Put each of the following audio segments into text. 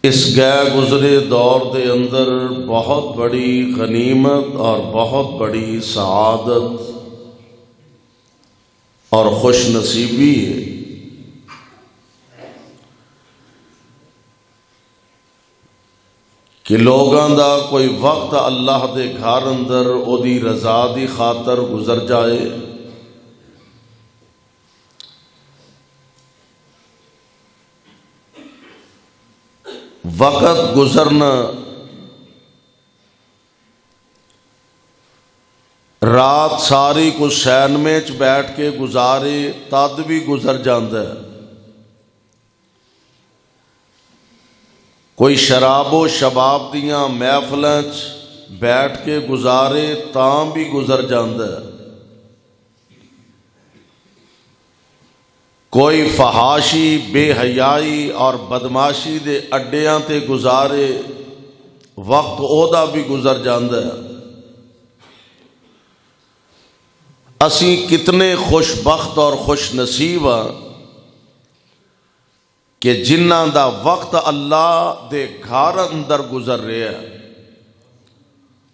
اس گئے گزرے دور دے اندر بہت بڑی غنیمت اور بہت بڑی سعادت اور خوش نصیبی ہے کہ لوگاں دا کوئی وقت اللہ دے گھر اندر او دی رضا دی خاطر گزر جائے، وقت گزرنا رات ساری کو سینمے چ بیٹھ کے گزارے تد بھی گزر جاندہ ہے، کوئی شراب و شباب دیاں محفلاں چ بیٹھ کے گزارے تاں بھی گزر جاندہ ہے، کوئی فحاشی بے حیائی اور بدماشی دے اڈیاں تے گزارے وقت اودا بھی گزر جاندہ ہے۔ اسی کتنے خوش بخت اور خوش نصیب ہاں کہ جنہاں دا وقت اللہ دے گھر اندر گزر رہا ہے۔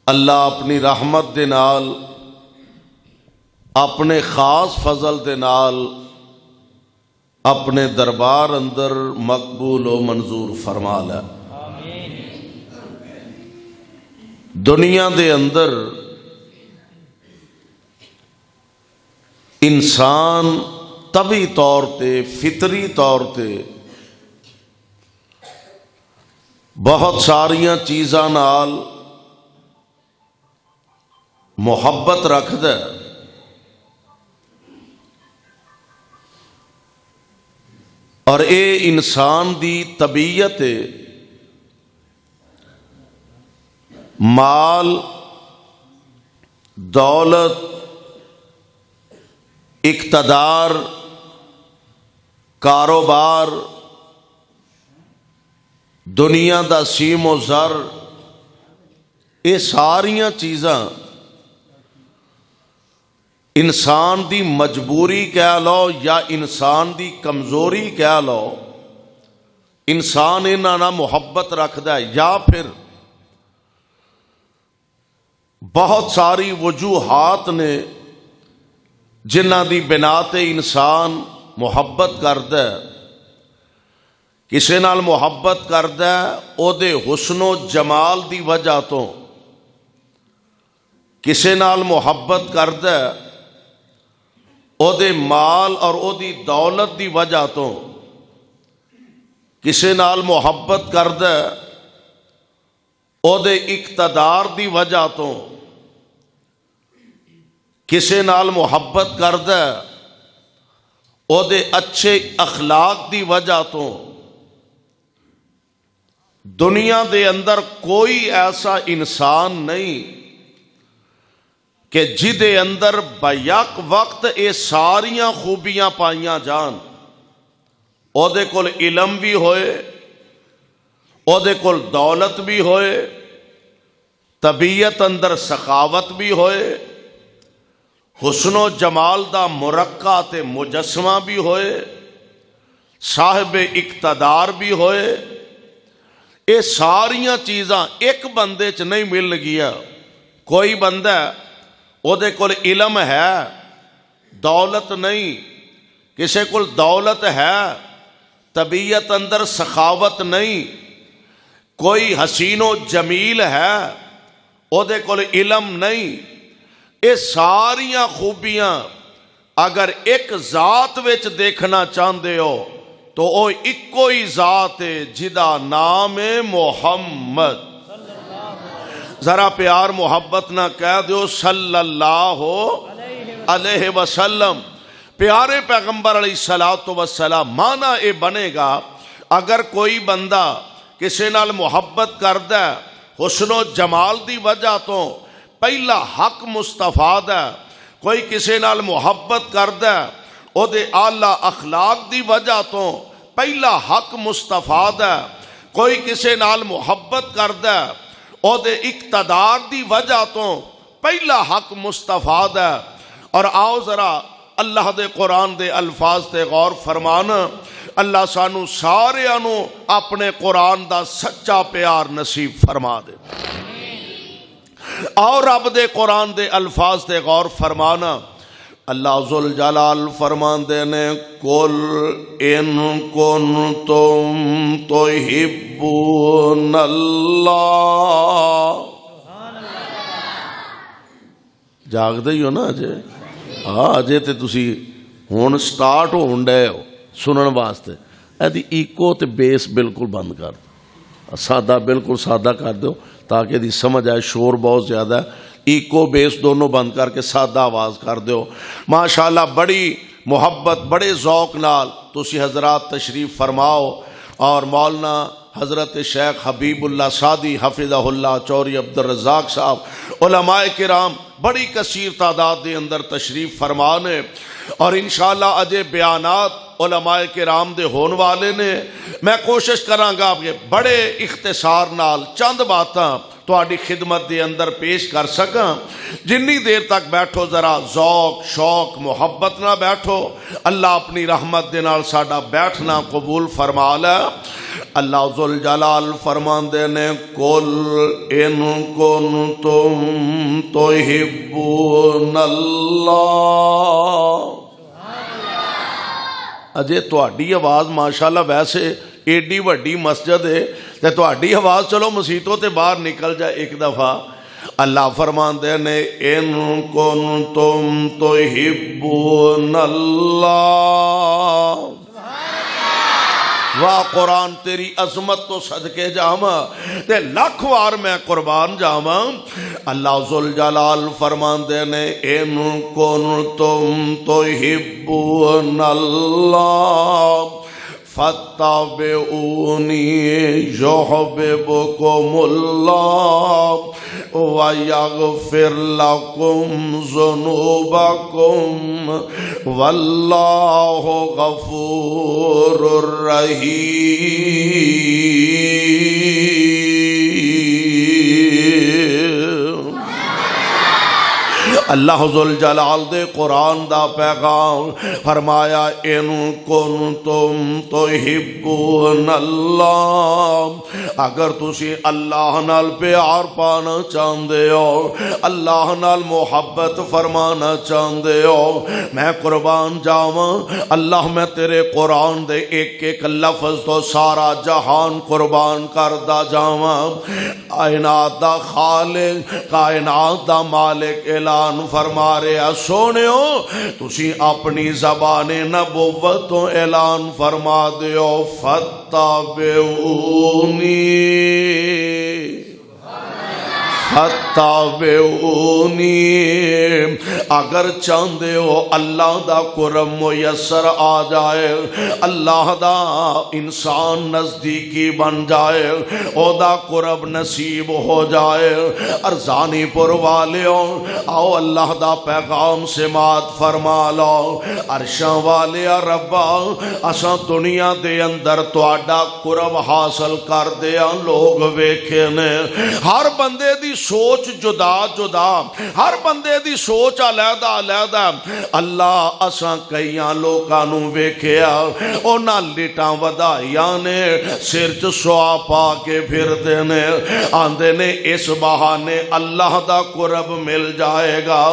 اللہ اپنی رحمت دے نال اپنے خاص فضل دے نال اپنے دربار اندر مقبول و منظور فرما لے۔ دنیا دے اندر انسان طبعی طور تے فطری طور تے بہت ساریاں چیزاں نال محبت رکھدا ہے، اور اے انسان دی طبیعت ہے۔ مال، دولت، اقتدار، کاروبار، دنیا دا سیم و زر، یہ ساریاں چیزاں انسان دی مجبوری کہہ لو یا انسان دی کمزوری کہہ لو، انسان انہاں نال محبت رکھدا ہے، یا پھر بہت ساری وجوہات نے جنہاں دی بنا تے انسان محبت کردا ہے۔ کسے نال محبت کردا ہے او دے حسن و جمال دی وجہ تو، کسے نال محبت کردا ہے او دے مال اور او دی دولت دی وجہ تو، کسے نال محبت کردا ہے او دے اقتدار دی وجہ تو، کسے نال محبت کردا ہے او دے اچھے اخلاق دی وجہ تو۔ دنیا دے اندر کوئی ایسا انسان نہیں کہ جدے اندر بیک وقت اے ساریاں خوبیاں پائیاں جان۔ او دے کول علم بھی ہوئے، او دے کول دولت بھی ہوئے، طبیعت اندر سخاوت بھی ہوئے، حسن و جمال دا مرقع تے مجسمہ بھی ہوئے، صاحب اقتدار بھی ہوئے۔ اے ساریاں چیزاں ایک بندے چ نہیں مل گیا۔ کوئی بندہ او دے کول علم ہے، دولت نہیں، کسے کول دولت ہے، طبیعت اندر سخاوت نہیں، کوئی حسین و جمیل ہے، او دے کول علم نہیں۔ یہ ساریاں خوبیاں اگر ایک ذات وچ دیکھنا چاہندے ہو تو او اکو ہی ذات ہے جدا نام ہے محمد۔ ذرا پیار محبت نہ کہہ دیو صلی اللہ علیہ وسلم۔ پیارے پیغمبر علیہ السلام، معنی اے بنے گا اگر کوئی بندہ کسے نال محبت کردا ہے حسن و جمال دی وجہ تو، پہلا حق مصطفیٰ دا۔ کوئی کسے نال محبت کردا ہے او دے اعلیٰ اخلاق دی وجہ تو، پہلا حق مصطفیٰ دا۔ کوئی کسے نال محبت کردا ہے او دے اقتدار دی وجہ تو، پہلا حق مصطفیٰ دا۔ اور آؤ ذرا اللہ دے قرآن دے الفاظ تے غور فرمانا۔ اللہ سانو سارے نو اپنے قرآن دا سچا پیار نصیب فرما دے۔ اور رب دے قرآن دے الفاظ تے غور فرمانا۔ اللہ ذوالجلال فرماندے نے قل ان کنتم تحبون اللہ، جاگ دے ہو نا اجے؟ ہاں اجے تے تسی ہون سٹارٹ ہون ڈے ہو سنن واسطے، ایدی ایکو تے بیس بالکل بند کر دو، سادہ بالکل سادہ کر دو تاکہ دی سمجھ آئے، شور بہت زیادہ ہے، ایکو بیس دونوں بند کر کے سادہ آواز کر دو۔ ماشاءاللہ بڑی محبت بڑے ذوق نال تسی حضرات تشریف فرماؤ، اور مولانا حضرت شیخ حبیب اللہ سعدی حفظہ اللہ چوری عبدالرزاق صاحب، علماء کرام بڑی کثیر تعداد دے اندر تشریف فرمانے، اور انشاءاللہ اجے بیانات علماء کرام دے ہون والے نے۔ میں کوشش کراں گا کہ بڑے اختصار نال چند باتاں تہاڈی خدمت دے اندر پیش کر سکاں۔ جنی دیر تک بیٹھو ذرا ذوق شوق محبت نہ بیٹھو، اللہ اپنی رحمت دے نال ساڈا بیٹھنا قبول فرما لے۔ اللہ ذوالجلال فرماندے نے قل ان کنتم تحبون اللہ۔ اجے تہاڈی آواز ماشاءاللہ ویسے ایڈی وڈی مسجد ہے تے تہاڈی آواز چلو مسیتوں تے باہر نکل جائے ایک دفعہ۔ اللہ فرماندے نے ان کنتم تحبون اللہ، واہ قرآن تیری عظمت تو صدقے جاواں تے لاکھ وار میں قربان جاواں۔ اللہ ذوالجلال فرماندے نے ان کنتم تحبون اللہ فاتبعونی یحببکم اللہ ویغفر لکم ذنوبکم واللہ غفور رحیم۔ اللہ ذوالجلال دے قرآن دا پیغام فرمایا ان کنتم تحبون اللہ، اگر تسی اللہ نال پیار پانا چاہندے ہو، اللہ نال محبت فرمانا چاہندے ہو، میں قربان جاواں اللہ میں تیرے قرآن دے ایک ایک لفظ تو سارا جہان قربان کردا جاواں۔ کائنات دا خالق کائنات دا مالک اعلان فرما رہے سونےو تسی اپنی زبان نبوت تو اعلان فرما دیو فتابعونی فتابعونی، اگر چاہندے ہو اللہ دا قرب میسر آ جائے، اللہ دا انسان نزدیکی بن جائے، او دا قرب نصیب ہو جائے۔ ارزانی پر والیوں آؤ اللہ دا پیغام سماعت فرما لو۔ عرشاں والے ربا اساں دنیا دے اندر تہاڈا قرب حاصل کر دیا لوگ ویکھے نے، ہر بندے دی سوچ جدا جدا، ہر بندے دی سوچ علیحدہ علیحدہ۔ اللہ اساں کئیاں لوکاں نوں ویکھیا انہاں لٹاں ودائیاں نے سر چ سوا پا کے پھردے نے، آندے نے اس بہانے اللہ دا قرب مل جائے گا۔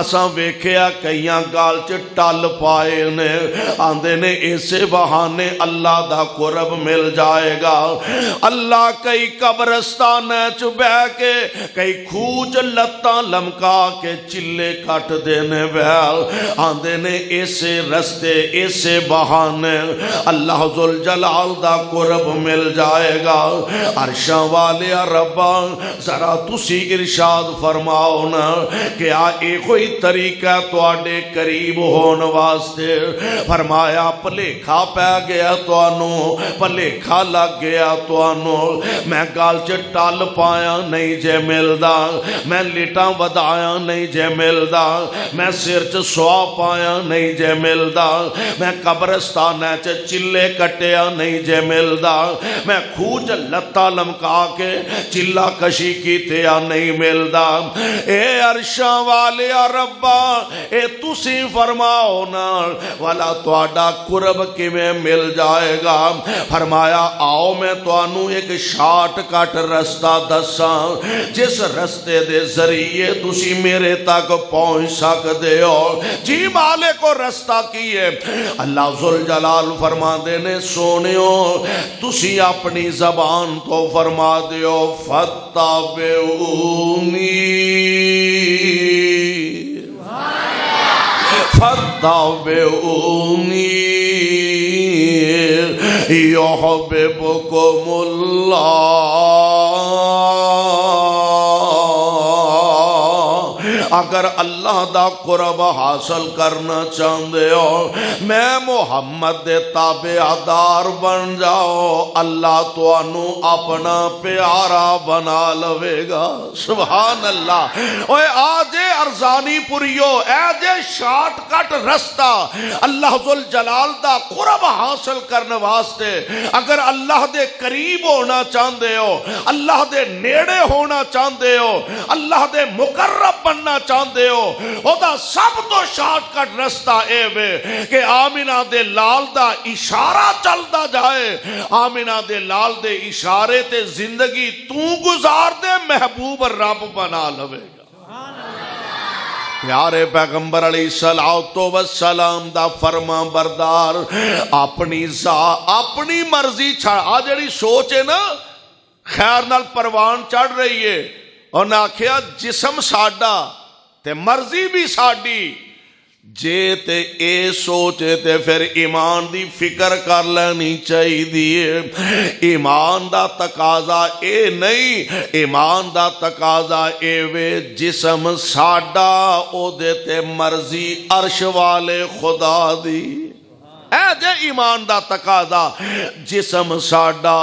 اساں ویکھیا کئیاں گال چ ٹل پائے نے، آندے نے اس بہانے اللہ دا قرب مل جائے گا۔ اللہ کئی قبرستان چ بہ کے کئی کھوچ لتاں لمکا کے چلے کٹ دینے بیل، آندے نے اسے رستے اسے بہانے اللہ ذوالجلال دا قرب مل جائے گا۔ عرشاں والے ربا ذرا تسی ارشاد فرماؤ نا کہ اے کوئی طریقہ تواڈے قریب ہون واسطے؟ فرمایا بھلیکھا پہ گیا تانوں، بھلیکھا لگ گیا تانوں، میں گل چ ٹل پایا نہیں جے ملدا، میں لٹاں ودایا نہیں جے ملدا، میں سر چ سوا پایا نہیں جے ملدا، میں قبرستان چ چلے کٹیا نہیں جے ملدا، میں کھوج لتا لمکا کے چلا کشی کیتیا نہیں ملدا۔ اے عرشاں والے ربا اے تسی فرماؤ نا والا تواڈا قرب کیویں مل جائے گا؟ فرمایا آؤ میں توانوں ایک شارٹ کٹ رستہ دساں جس رستے دے ذریعے تسی میرے تک پہنچ سکدے ہو۔ جی مالک کو رستہ کی ہے؟ اللہ ذوالجلال فرما دے نے سونیو تسی اپنی زبان تو فرما دیو فتابعونی فتابعونی یحببکم اللہ۔ اگر اللہ دا قرب حاصل کرنا چاہندے ہو میں محمد دے تابعدار بن جاؤ، اللہ توانوں اپنا پیارا بنا لوے گا۔ سبحان اللہ۔ اوے آجے ارزانی پوریو اے جے شارٹ کٹ رستہ اللہ ذوالجلال دا قرب حاصل کرنے واسطے اگر اللہ دے قریب ہونا چاہندے ہو، اللہ دے نیڑے ہونا چاہندے ہو، اللہ دے مقرب بننا چاہندے ہو، او دا سب تو شارٹ کٹ رستہ اے وے کہ آمینہ دے لال دا اشارہ چلدا جائے، آمینہ دے لال دے اشارے تے زندگی تو گزار دے، محبوب رب بنا لوے گا۔ پیارے پیغمبر علیہ السلام دا فرما بردار اپنی مرضی چھڑ آ جڑی سوچ ہے نا خیر نال پروان چڑھ رہی ہے، اور نہ آکھیا جسم ساڈا تے مرضی بھی ساڈی، جے تے اے سوچے تے پھر ایمان دی فکر کر لینی چاہیے۔ ایمان دا تقاضا اے نہیں، ایمان دا تقاضا اے وے جسم ساڈا او دے تے مرضی عرش والے خدا دی، اے جے ایمان دا تقاضا جسم ساڈا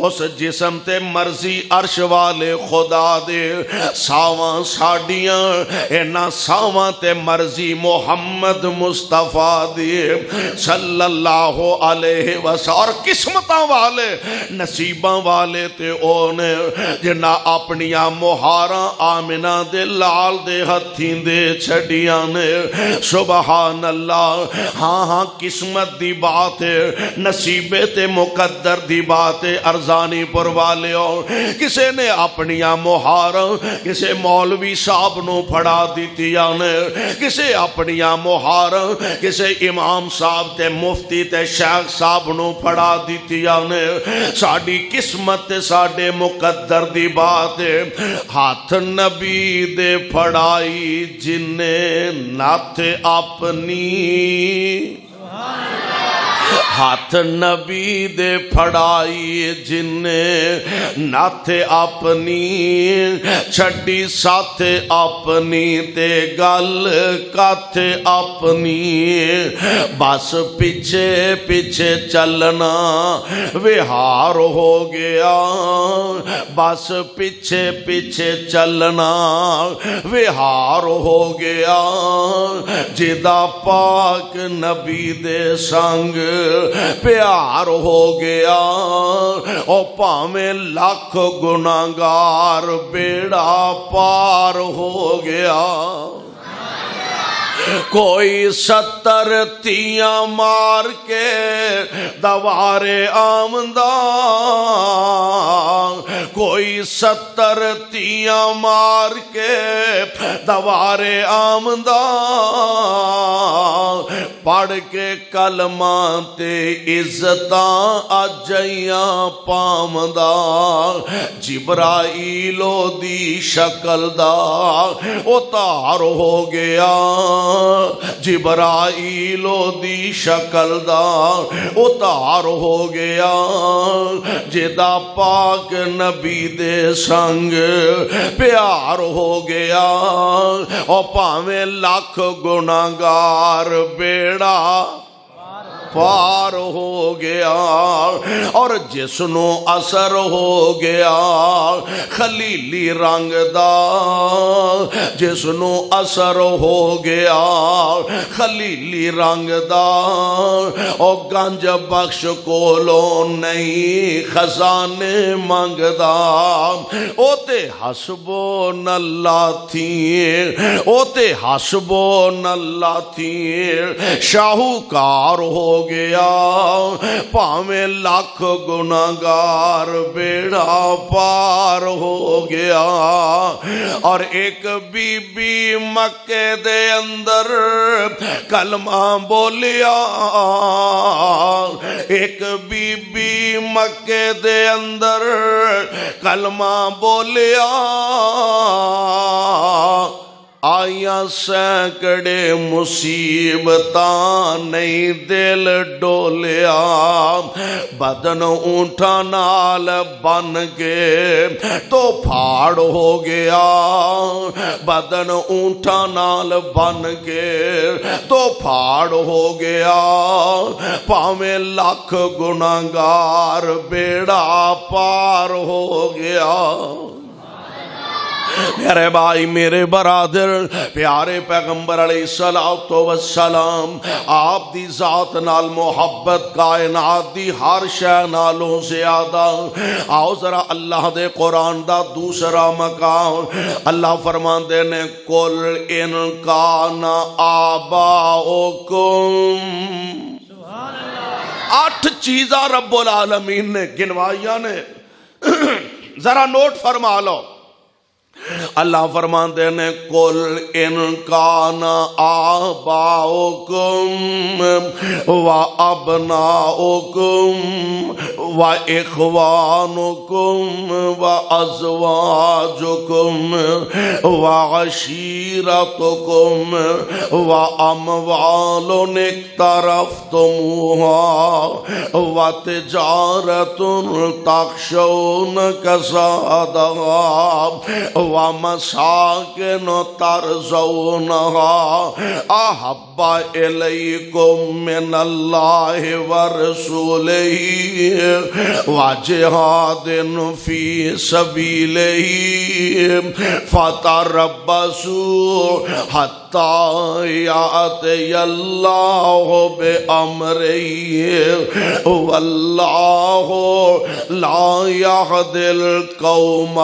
اس جسم تے مرضی عرش والے خدا دے، ساواں ساڈیاں اینا ساواں تے مرضی محمد مصطفیٰ دی صلی اللہ علیہ وسلم۔ اور قسمتاں والے نصیباں والے تے اونے جنہ اپنیاں مہاراں آمنہ دے لال دے ہتھیں دے چھڑیاں نے۔ سبحان اللہ۔ ہاں ہاں قسمت دی بات ہے، نصیبے تے مقدر دی بات ہے۔ ارزانی پر والے ہو کسے نے اپنیاں مہاراں کسے مولوی صاحب نو پھڑا دیتیاں نے، کسے اپنیاں مہاراں کسے امام صاحب تے مفتی تے شیخ صاحب نو پھڑا دیتیاں نے۔ ساڈی قسمت تے ساڈے مقدر دی بات ہے۔ ہاتھ نبی دے پھڑائی جنے ناتھ اپنی، ہاتھ نبی دے پھڑائی جن ناتھ اپنی، چھڑی ساتھ اپنی تے گل کاتھ اپنی، بس پیچھے پیچھے چلنا وہار ہو گیا، بس پیچھے پیچھے چلنا وہار ہو گیا، جدا پاک نبی دے سنگ پیار ہو گیا، او پاویں لاکھ گناہگار بیڑا پار ہو گیا۔ کوئی 70 تیاں مار کے دوارے آمدہ، کوئی 70 تیاں مار کے دوارے آمدہ، پڑھ کے کلمہ تے عزتاں اجیاں پامدہ، جبرائیلو دی شکل دا اتار ہو گیا، جبرائیلو دی شکل دا اتار ہو گیا، جدا پاک نبی دے سنگ پیار ہو گیا، او پاویں لاکھ گناہگار بیڑا پار ہو گیا، اور جس نو اثر ہو گیا خلیلی رنگ دا، جس نو اثر ہو گیا خلیلی رنگ دا، او گنج بخش کولو نہیں خزانے منگدا، او تے حسبون اللہ تھی، او تے حسبون اللہ تھی، شاہوکار ہو گیا پاویں لاکھ گناہگار بیڑا پار ہو گیا۔ اور ایک بی بی مکے دے اندر کلمہ بولیا، ایک بی بی مکے دے اندر کلمہ بولیا، آیاں سینکڑے مصیبتاں نہیں دل ڈولیا، بدن اونٹا نال بن کے تو پھاڑ ہو گیا، بدن اونٹا نال بن کے تو پھاڑ ہو گیا، پاویں لاکھ گناہگار بیڑا پار ہو گیا۔ میرے بھائی میرے برادر، پیارے پیغمبر علیہ السلام، آپ دی ذات نال محبت کائنات دی ہر شے نالوں زیادہ۔ آؤ ذرا اللہ دے قرآن دا دوسرا مقام، اللہ فرماندے نے قل ان کان آباؤکم، 8 چیزاں رب العالمین نے گنوائیاں نے، ذرا نوٹ فرما لو۔ اللہ فرماندے نے قل ان کان آباؤکم و ابناؤکم و اخوانکم و ازواجکم و عشیرتکم و اموال اقترفتموها و تجارت تخشون کسادها ومساکن ترضونها احب الیکم من اللہ ورسولہ وجہاد فی سبیلہ فتربصوا حتی یأتی اللہ بأمرہ واللہ لا یہدی القوم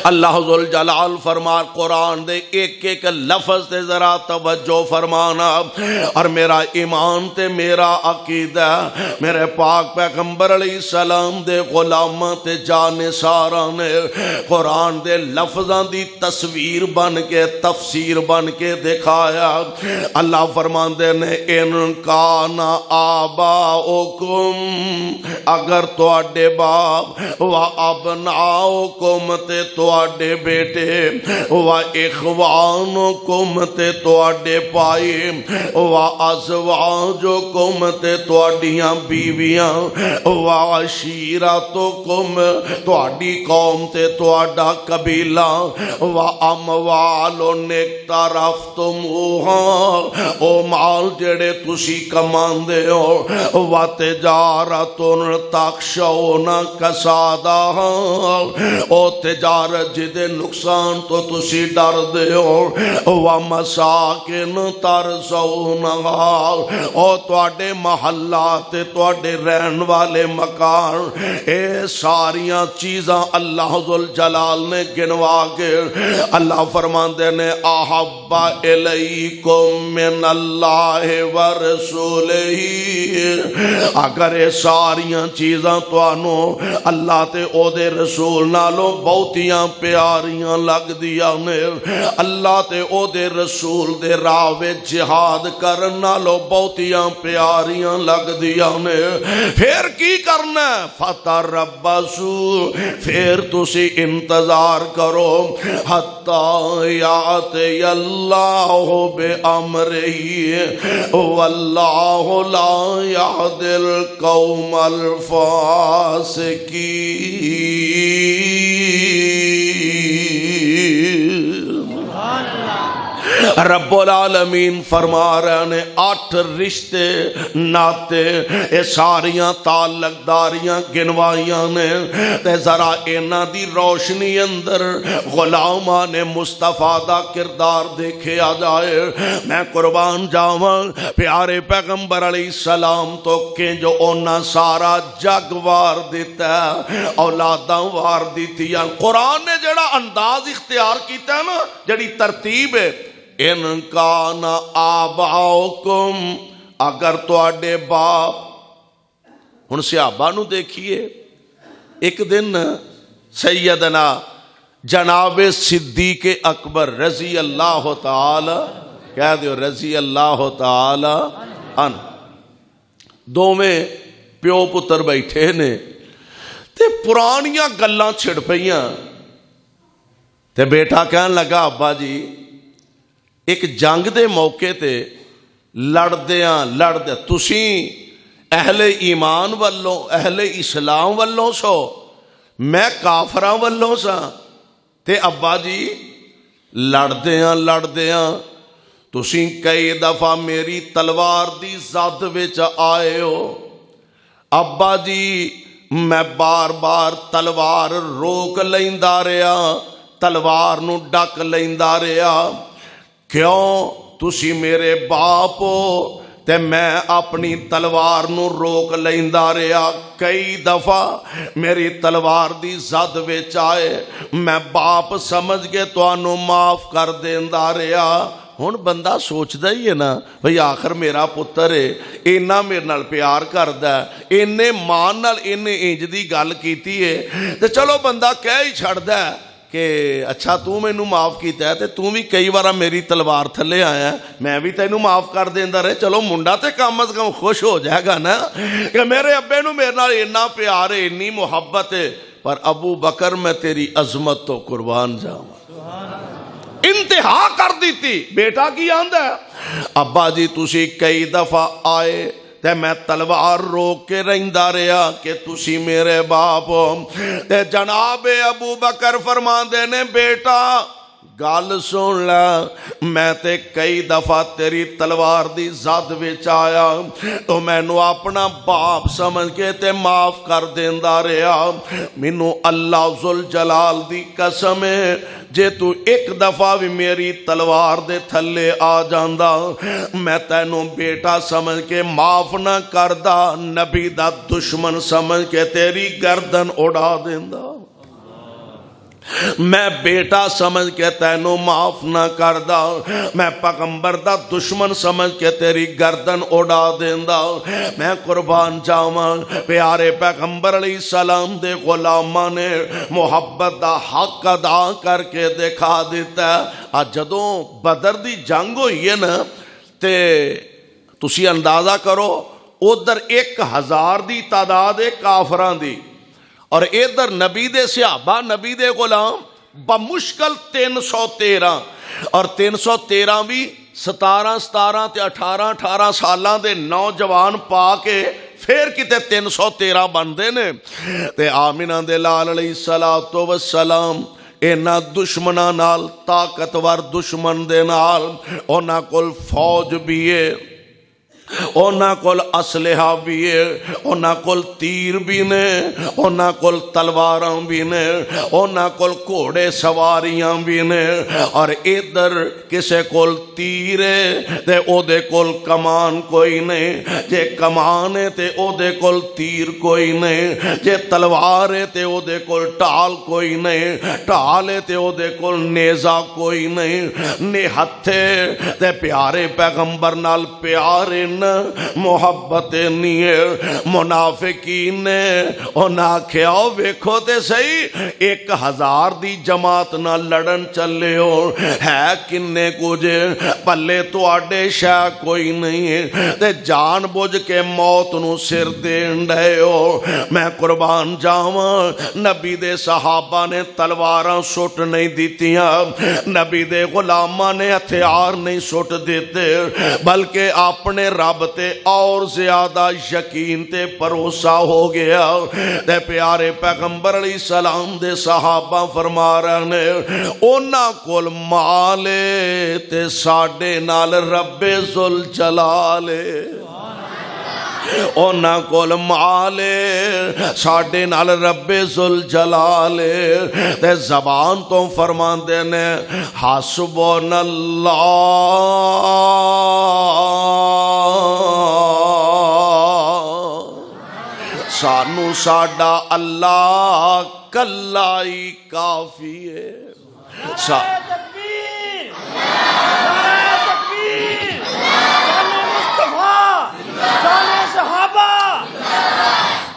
اللہ ذوالجلال فرما قرآن دے ایک ایک لفظ تے ذرا توجہ فرمانا، اور میرا ایمان تے میرا عقیدہ میرے پاک پیغمبر علیہ السلام دے غلاماں تے جانثاراں نے قرآن دے لفظاں دی تصویر بن کے تفسیر بن کے دکھایا۔ اللہ فرماندے نے ان کان آباؤکم، اگر تواڈے باپ، و ابناؤکم تے تواڈے بیٹے، و اخوانکم تے تواڈے پائی، و ازواجکم تے تواڈیاں بیویاں، و عشیرتکم تواڈی قوم تے تواڈا قبیلہ، و اموال اقترفتموها او مال جڑے تسی کماندے ہو، و تجارت تخشون کسادها او تجارت جدے نقصان تو تسی ڈر دے ہو، ومساکن ترضونها او تواڈے محلات تواڈے رہن والے مکان، اے ساریاں چیزاں اللہ ذوالجلال نے گنوا کے اللہ فرماندے نے احب الیکم من اللہ ورسولہ، اگر اے ساریاں چیزاں توانوں اللہ تے او دے رسول نالوں بہتیاں پیاریاں لگ دیا نے، اللہ تے او دے رسول دے راہ وچ جہاد کرن نالوں بہتیاں پیاریاں لگ دیا نے، پھر کی کرنا ہے؟ فتربصوا، پھر تسی انتظار کرو، حتی یأتی اللہ بأمرہ واللہ لا یہدی القوم الفاسقین۔ رب العالمین فرما رہے نے 8 رشتے ناتے اے ساریاں تعلقداریاں گنوائیاں نے تے ذرا اینا دی روشنی اندر غلامان مصطفیٰ دا کردار دیکھے آ جائے۔ میں قربان جاواں پیارے پیغمبر علیہ السلام تو کہ جو اونا سارا جگ وار دیتا ہے، اولاداں وار دیتی ہے۔ قرآن نے جڑا انداز اختیار کیتا ہے نا، جڑی ترتیب ہے، ان کان آباؤکم، اگر تواڈے باپ، ہن صحابہ نو دیکھیے، ایک دن سیدنا جناب صدیق اکبر رضی اللہ تعالی، کہہ دیو رضی اللہ تعالی عنہ، دوویں پیو پتر بیٹھے نے تے پرانیاں گلاں چھڑ پئیاں تے بیٹا کہن لگا ابا جی ایک جنگ دے موقع تے لڑدے تسیں اہل ایمان والوں اہل اسلام والوں سو، میں کافراں والوں سا، تے ابا جی لڑدیاں تسیں کئی دفعہ میری تلوار دی زد وچ آئے ہو، ابا جی میں بار بار تلوار روک لیندا رہا، تلوار نو ڈک لیندا رہا، کیوں تسی میرے باپ ہو تے میں اپنی تلوار نو روک لیندا رہا، کئی دفعہ میری تلوار دی زد وچ آئے، میں باپ سمجھ کے تانوں معاف کر دیندا رہا۔ ہن بندہ سوچدا ہی ہے نا بھئی آخر میرا پتر ہے، اینا میرے نال پیار کردا ہے، اینے ماں نال اینے انج دی گل کیتی ہے تے چلو بندہ کہہ ہی چھڑدا ہے کہ اچھا تو مینوں معاف کیتا ہے تے تو بھی کئی بار میری تلوار تھلے آیا ہے، میں بھی تینوں معاف کر دیندا رہے، چلو منڈا تے کم از کم خوش ہو جائے گا نا کہ میرے ابے نوں میرے نال اینا پیار ہے، اتنی محبت ہے، پر ابو بکر میں تیری عظمت تو قربان جاواں، انتہا کر دیتی۔ بیٹا کی آندا ہے ابا جی تسی کئی دفعہ آئے تے میں تلوار روک کے رہندا رہا کہ تسی میرے باپ ہو، تے جناب ابو بکر فرماندے نے بیٹا گل سن لے، میں تے کئی دفعہ تیری تلوار دی زد وچ آیا تو مینوں اپنا باپ سمجھ کے تے معاف کر دیندا رہا، مینوں اللہ ذوالجلال دی قسم ہے جے تو ایک دفعہ بھی میری تلوار دے تھلے آ جاندا میں تینوں بیٹا سمجھ کے معاف نہ کردا، نبی دا دشمن سمجھ کے تیری گردن اڑا دیندا، میں بیٹا سمجھ کے تینوں معاف نہ کردا، میں پیغمبر دا دشمن سمجھ کے تیری گردن اڑا دیندا۔ میں قربان جاواں پیارے پیغمبر علیہ السلام دے غلاماں نے محبت دا حق ادا کر کے دکھا دیتا ہے۔ جدوں بدر دی جنگ ہوئی ہے نا تے تسی اندازہ کرو ادھر 1000 دی تعداد ہے کافراں دی، اور ادھر نبی دے صحابہ نبی دے غلام بمشکل 313، اور 313 بھی 17 تے 18 سالاں دے نوجوان پا کے پھر کتے 313 بندے نے، تے آمنہ دے لال علیہ السلام اینا دشمناں نال طاقتور دشمن دے نال اونا کول فوج بھی ہے، اونا کول اسلحہ بھی ہے، اونا کول تیر بھی نے، اونا کول تلواراں بھی نے، اونا کول گھوڑے سواریاں بھی نے، اور ادھر کسے کول تیر ہے تے او دے کول کمان کوئی نہیں، جے کمان ہے تے او دے کول تیر کوئی نہیں، جے تلوار ہے تے او دے کول ٹال کوئی نہیں، ٹال ہے تے او دے کول نیزہ کوئی نہیں، نہتھے تے پیارے پیغمبر نال پیارے محبت نہیں ہے۔ منافقین نے انہاں کیا ویکھو تے صحیح 1000 دی جماعت نہ لڑن چلے ہو، ہے کنے کچھ پلے تواڈے شے کوئی نہیں ہے تے جان بوجھ کے موت نو سر دین ڈے ہو۔ میں قربان جاواں نبی دے صحابہ نے تلواراں سٹ نہیں دیتیاں، نبی دے غلاماں نے ہتھیار نہیں سٹ دیتے، بلکہ اپنے رب تے اور زیادہ یقین تے بھروسہ ہو گیا تے پیارے پیغمبر علیہ السلام دے صحابہ فرما رہے نے اونا کول مال تے ساڈے نال رب ذوالجلال اونا کول مال ساڈے نال رب ذوالجلال تے زبان تو فرماندے نے حسبنا اللہ سانو ساڈا اللہ کلا ہی کافی ہے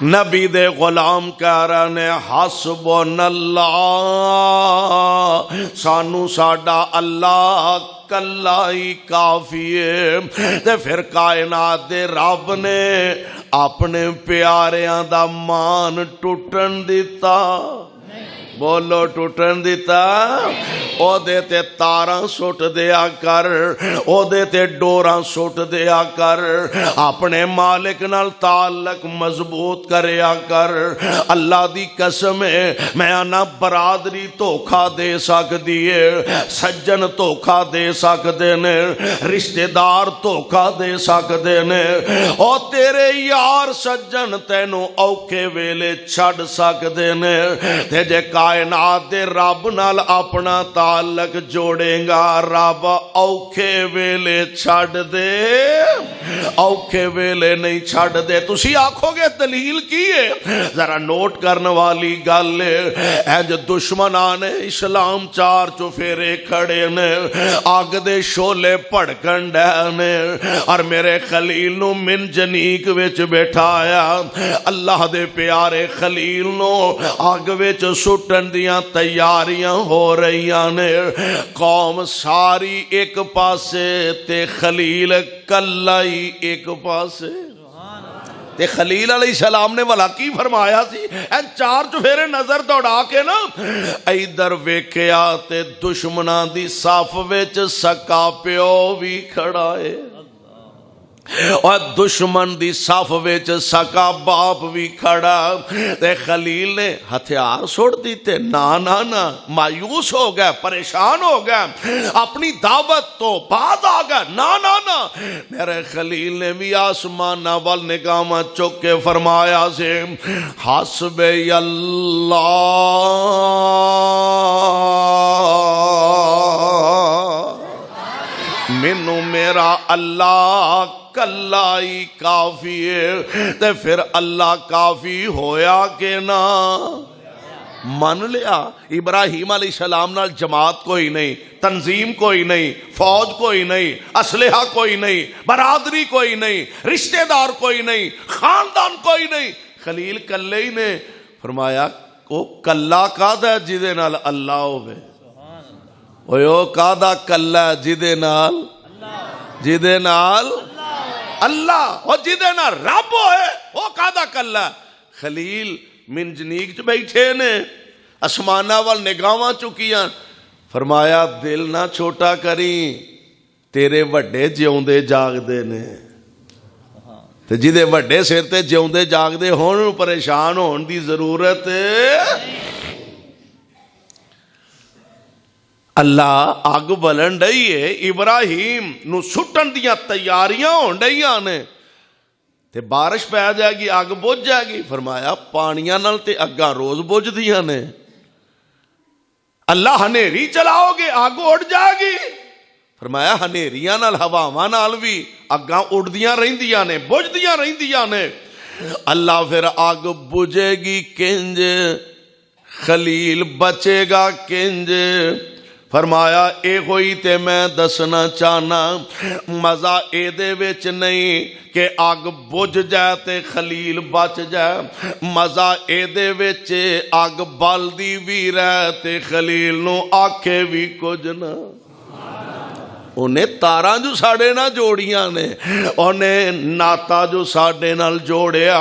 نبی دے غلام کہہ رہے نے حسبنا اللہ سانو ساڈا اللہ کلا ہی کافی ہے تے پھر کائنات دے رب نے اپنے پیاریاں دا مان ٹوٹن دیتا بولو ٹوٹن دیتا او دے تے تاراں سٹ دیا کر او دے تے ڈوراں سٹ دیا کر اپنے مالک نال تعلق مضبوط کریا کر اللہ دی قسم ہے میں آنا برادری دھوکھا دے سکدی ہے سجن دھوکھا دے سکدے نے رشتہ دار دھوکھا دے سکدے نے او تیرے یار سجن تینوں اوکھے ویلے چھڈ سکدے نے تے جے کائنات دے رب نال اپنا تعلق جوڑے گا رب اوکھے ویلے چھڈ دے اوکھے ویلے نہیں چھڈ دے تسی آکھو گے دلیل کی ہے ذرا نوٹ کرنے والی گل ہے جو دشمنان اسلام چار چوفیرے کھڑے نے آگ دے شولے پڑکن ڈے نے اور میرے خلیل نو من جنیک وچ بیٹھایا اللہ دے پیارے خلیل نو آگ وچ سٹن دیاں تیاریاں ہو رہیاں نے قوم ساری ایک پاسے تے خلیل کلائی ایک پاسے تے خلیل علیہ السلام نے والا کی فرمایا سی این چار چفیرے نظر دوڑا کے نا ایدر ویکھیا تے دشمناں دی صف وچ سکا پیو بھی کھڑا ہے اور دشمن دی صف وچ سکا باپ بھی کھڑا تے خلیل نے ہتھیار سوڑ دیتے نا مایوس ہو گئے پریشان ہو گئے اپنی دعوت تو بعد آ گئے نا میرے خلیل نے بھی آسمان وال نگاہ چک کے فرمایا سے حسب اللہ منو میرا اللہ کلائی کافی ہے تے پھر اللہ کافی ہویا کہ نا من لیا ابراہیم علیہ السلام نال جماعت کوئی نہیں تنظیم کوئی نہیں فوج کوئی نہیں اسلحہ کوئی نہیں برادری کوئی نہیں رشتہ دار کوئی نہیں خاندان کوئی نہیں خلیل کلے ہی نے فرمایا وہ کلا کادا جدے نال اللہ ہوئے وہ کادا کلا جدے نال اللہ اور جدے نال رب ہوئے وہ کادا کلا خلیل من جنیک چ بیٹھے نے اسمانہ وال نگاواں چکیاں فرمایا دل نہ چھوٹا کری تیرے وڈے جیوندے جاگدے نے تے جدے وڈے سر تے جیوندے جاگدے ہون پریشان ہون دی ضرورت اللہ آگ بلن ڈئی ہے ابراہیم نو سٹن دیاں تیاریاں ہون ڈئیاں نے تے بارش پہ آ جائے گی آگ بجھ جائے گی فرمایا پانیاں نال تے اگاں روز بجھ دیاں نے اللہ ہنیری چلاؤ گے آگ اڑ جائے گی فرمایا ہنیریاں نال ہواواں نال بھی اگاں اڑدیاں رہندیاں نے بجھدیاں رہندیاں نے اللہ پھر آگ بجھے گی کنج خلیل بچے گا کنج فرمایا اے ہوئی تے میں دسنا چاہنا مزہ اے دے وچ نہیں کہ آگ بجھ جائے تے خلیل بچ جائے مزہ اے دے وچ آگ بالدی بھی رہے تے خلیل نو آکھے بھی کچھ نہ انہیں تاراں جو ساڑے نہ جوڑیاں نے، انہیں ناتا جو ساڑے نال جوڑیا،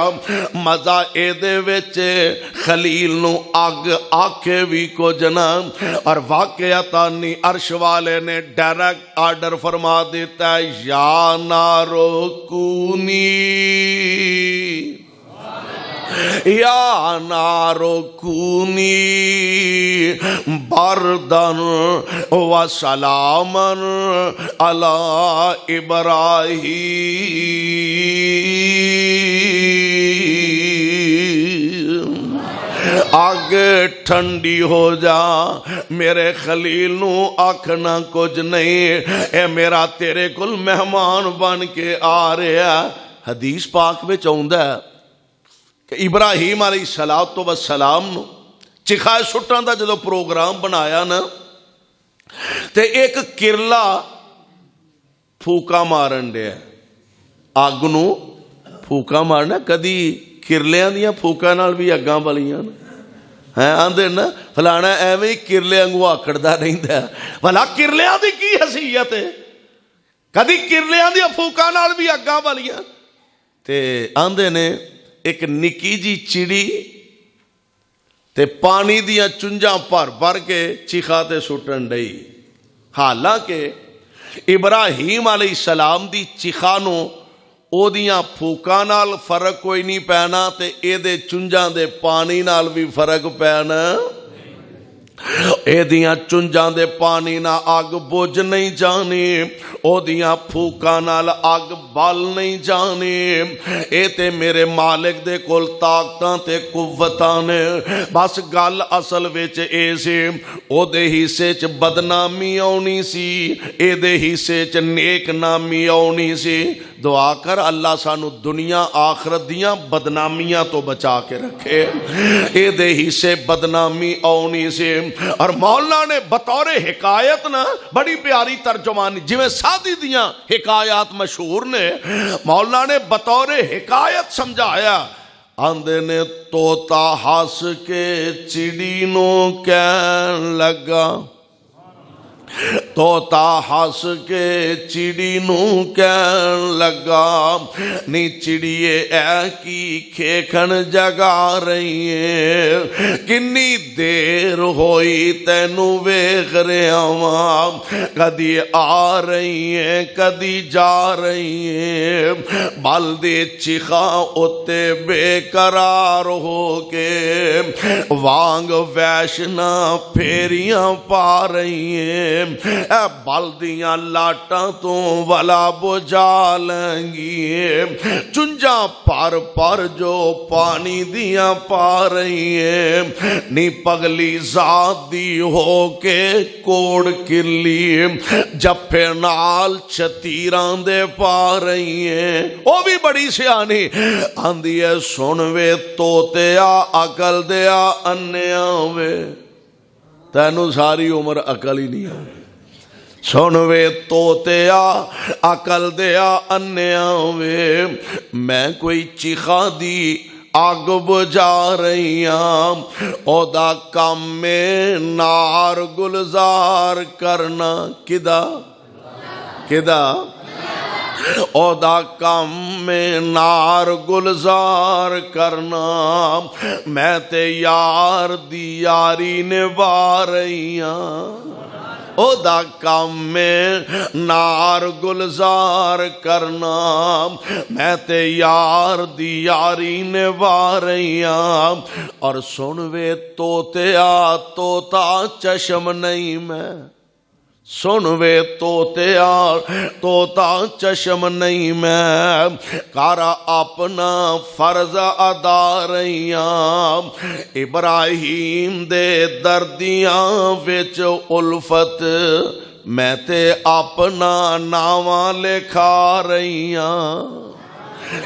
مزہ اے دے وچے خلیل نو اگ آکھے بھی کو جنام، اور واقعتانی عرش والے نے ڈائریکٹ آرڈر فرما دیتا ہے یا نارو کونی یا نارو کونی بردن و سلامن علی ابراہیم، آگ ٹھنڈی ہو جا میرے خلیل نو آکھنا کچھ نہیں، اے میرا تیرے کل مہمان بن کے آ رہا۔ حدیث پاک میں چاہتا ہے کہ ابراہیم علیہ السلام نو چکھائے سٹاں دا جدو پروگرام بنایا نا تے ایک کرلا پھوکا مارن دیا، آگ نو پھوکا مارنا، کدی کرلیاں دیاں پھوکا نال بھی اگاں بلیاں ہیں آندے نا فلانا ایویں کرلے انگو آکڑدا نہیں دا، بھلا کرلیاں دی کی حیثیت ہے، کدی کرلیاں دیاں پھوکا نال بھی اگاں بلیاں تے آندے نے ایک نکی جی چڑی تے پانی دیاں چنجاں پر کے چیخا تے سٹن ڈئی، حالانکہ ابراہیم علیہ السلام دی چیخانو او دیاں پھوکاں نال فرق کوئی نہیں پینا تے اے دے چنجاں دے پانی نال بھی فرق پینا، اے دیاں چنجاں دے پانی نہ آگ بوجھ نہیں جانی، او دیاں پھوکاں نال آگ بال نہیں جانی، اے تے میرے مالک دے کول طاقتاں تے قوتاں نے، بس گل اصل وچ اے سی او دے حصے چ بدنامی آنی سی، اے دے حصے چ نیک نامی آنی سی۔ دعا کر اللہ سانو دنیا آخرت دیاں بدنامیاں تو بچا کے رکھے، اے دے حصے بدنامی آنی سی۔ اور مولانا نے بطور حکایت نا بڑی پیاری ترجمانی، جویں سادی دیاں حکایات مشہور نے، مولانا نے بطور حکایت سمجھایا، آندے نے توتا ہس کے چڑی نو کہن لگا، توتا ہس کے چڑی نو کہن لگا، نی چڑیے اے کی کھیکھن جگا رہی ہے، کنی دیر ہوئی تینو ویکھ رہا واں، کدی آ رہی ہے کدی جا رہی ہے، بل دے چیخا اتے بے قرار ہو کے وانگ ویشنا پھیریاں پا رہی ہیں، اے بلدیاں لاٹاں تو ولا بجا لیں گی، چنجاں پر جو پانی دیاں پا رہی ہیں، نی پگلی ذات دی ہو کے کوڑ کرلی جپے نال چھتیراں دے پا رہی ہیں۔ وہ بھی بڑی سیانی آندی ہے، سن وے توتیا عقل دیا انیاں وے، تینو ساری عمر عقل ہی نہیں آئی، سن وے توتیا عقل دیا انیاں وے، میں کوئی چیخا دی آگ بجا رہی ہوں، او دا کام میں نار گلزار کرنا، کدا کدا او دا کام میں نار گلزار کرنا، میں تے یار دی یاری نبھا رہی ہوں، او دا کام میں نار گلزار کرنا، میں تے یار دی یاری نبھا رہی ہوں، اور سن وے توتیا توتا چشم نہیں میں، سن وے توتیا توتا چشم نہیں میں، کارا اپنا فرض ادا رہیاں، ابراہیم دے دردیاں وچ الفت میں تے اپنا ناواں لکھا رہیاں،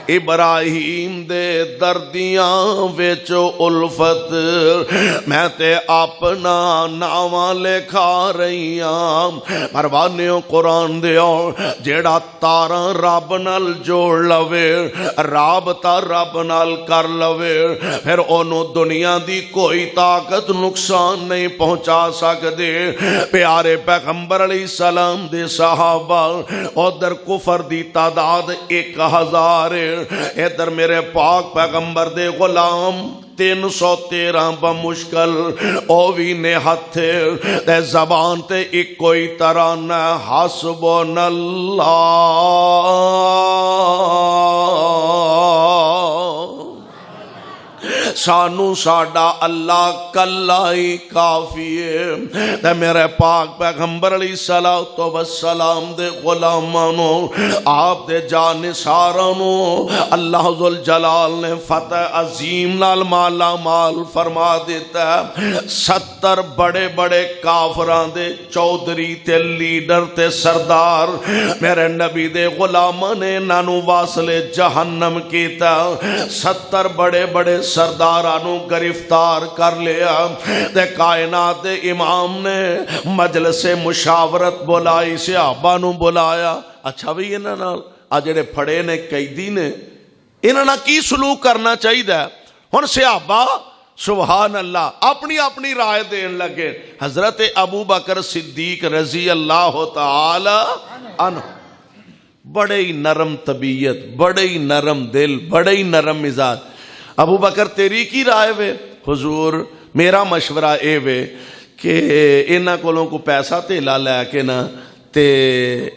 ابراہیم دے دردیاں وچ الفت میں تے اپنا ناواں لکھا رہی ہاں پروانیو قرآن دیو جیڑا تاراں رب نال جوڑ لوے رابطہ رب نال کر لوے پھر اونوں دنیا دی کوئی طاقت نقصان نہیں پہنچا سکدے پیارے پیغمبر علیہ السلام دے صحابہ ادھر کفر دی تعداد 1000 ادھر میرے پاک پیغمبر دے غلام 313 بمشکل او بھی نے ہتھے تے زبان تے ایک کوئی ترانہ حسبنا اللہ سانو ساڈا اللہ کلا ہی کافی ہے تے میرے پاک پیغمبر علیہ السلام دے غلامانو آپ دے جانثارانو اللہ ذوالجلال نے فتح عظیم نال مالا مال فرما دیتا ہے 70 بڑے بڑے کافران دے چودھری تے لیڈر تے سردار میرے نبی دے غلامان نے نانو واصل جہنم کیتا 70 بڑے بڑے سردارانو گرفتار کر لیا تے کائنات دے امام نے مجلس مشاورت بلائی صحابہ نو بلایا اچھا بھی انہاں نال آ جڑے پھڑے نے قیدی نے انہاں نال کی سلوک کرنا چاہیے ہن صحابہ سبحان اللہ اپنی اپنی رائے دین لگے حضرت ابو بکر صدیق رضی اللہ تعالی عنہ بڑے ہی نرم طبیعت بڑے ہی نرم دل بڑے ہی نرم مزاج ابو بکر تیری کی رائے وے حضور میرا مشورہ اے وے کہ انہاں کولوں کو پیسہ تیلا لے کے نا تے